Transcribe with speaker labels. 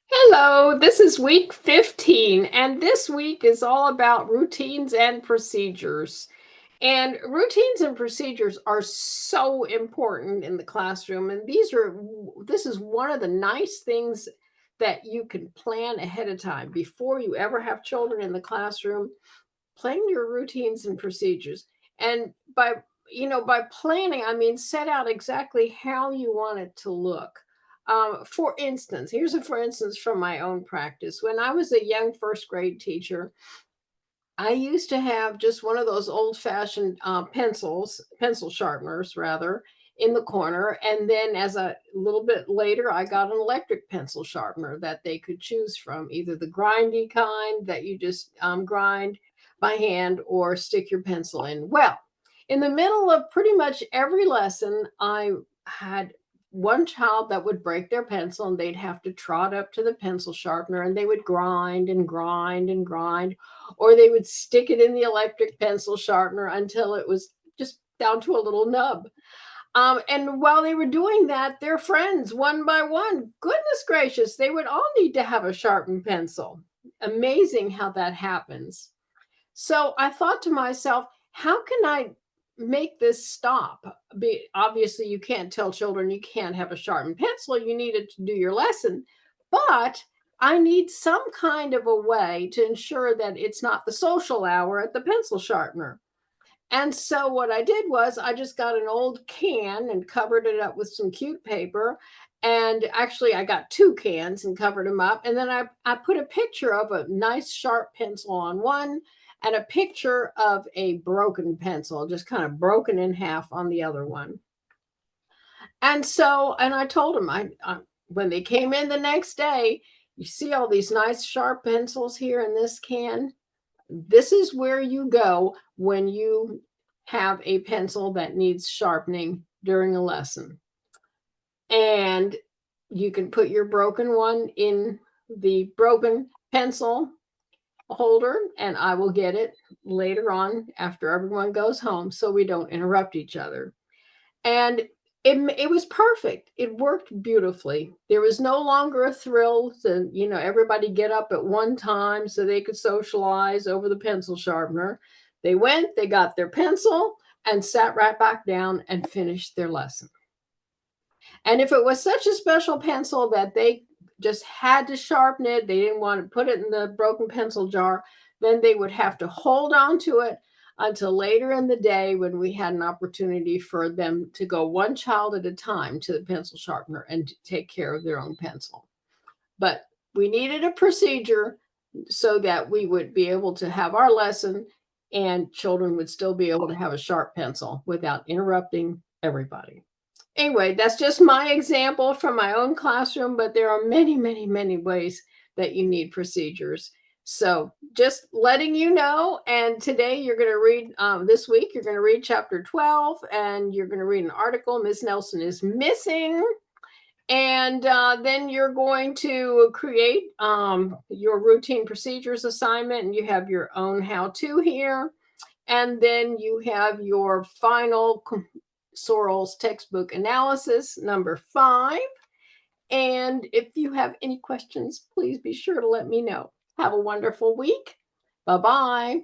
Speaker 1: Hello, this is week 15, and this week is all about routines and procedures. And routines and procedures are so important in the classroom. And this is one of the nice things that you can plan ahead of time before you ever have children in the classroom. Plan your routines and procedures. And by planning, I mean set out exactly how you want it to look. For instance, for instance from my own practice. When I was a young first grade teacher, I used to have just one of those old fashioned pencil sharpeners rather, in the corner. And then as a little bit later, I got an electric pencil sharpener that they could choose from, either the grindy kind that you just grind by hand or stick your pencil in. Well, in the middle of pretty much every lesson, I had one child that would break their pencil and they'd have to trot up to the pencil sharpener and they would grind and grind and grind, or they would stick it in the electric pencil sharpener until it was just down to a little nub. And while they were doing that, their friends, one by one, goodness gracious, they would all need to have a sharpened pencil. Amazing how that happens. So I thought to myself, how can I make this stop? Obviously, you can't tell children you can't have a sharpened pencil. You need it to do your lesson. But I need some kind of a way to ensure that it's not the social hour at the pencil sharpener. And so what I did was I just got an old can and covered it up with some cute paper. And actually, I got two cans and covered them up. And then I put a picture of a nice sharp pencil on one and a picture of a broken pencil, just kind of broken in half on the other one. And I told them, when they came in the next day, you see all these nice sharp pencils here in this can. This is where you go when you have a pencil that needs sharpening during a lesson. And you can put your broken one in the broken pencil holder, and I will get it later on after everyone goes home so we don't interrupt each other. And it was perfect. It worked beautifully. There was no longer a thrill to, everybody get up at one time so they could socialize over the pencil sharpener. They went, they got their pencil, and sat right back down and finished their lesson. And if it was such a special pencil that they just had to sharpen it, they didn't want to put it in the broken pencil jar, then they would have to hold on to it until later in the day when we had an opportunity for them to go one child at a time to the pencil sharpener and take care of their own pencil. But we needed a procedure so that we would be able to have our lesson and children would still be able to have a sharp pencil without interrupting everybody. Anyway, that's just my example from my own classroom, but there are many, many, many ways that you need procedures. So just letting you know. And today you're going to read, this week, you're going to read chapter 12 and you're going to read an article, Miss Nelson is missing. And then you're going to create your routine procedures assignment, and you have your own how-to here. And then you have your final Sorrell's textbook analysis, number 5. And if you have any questions, please be sure to let me know. Have a wonderful week. Bye-bye.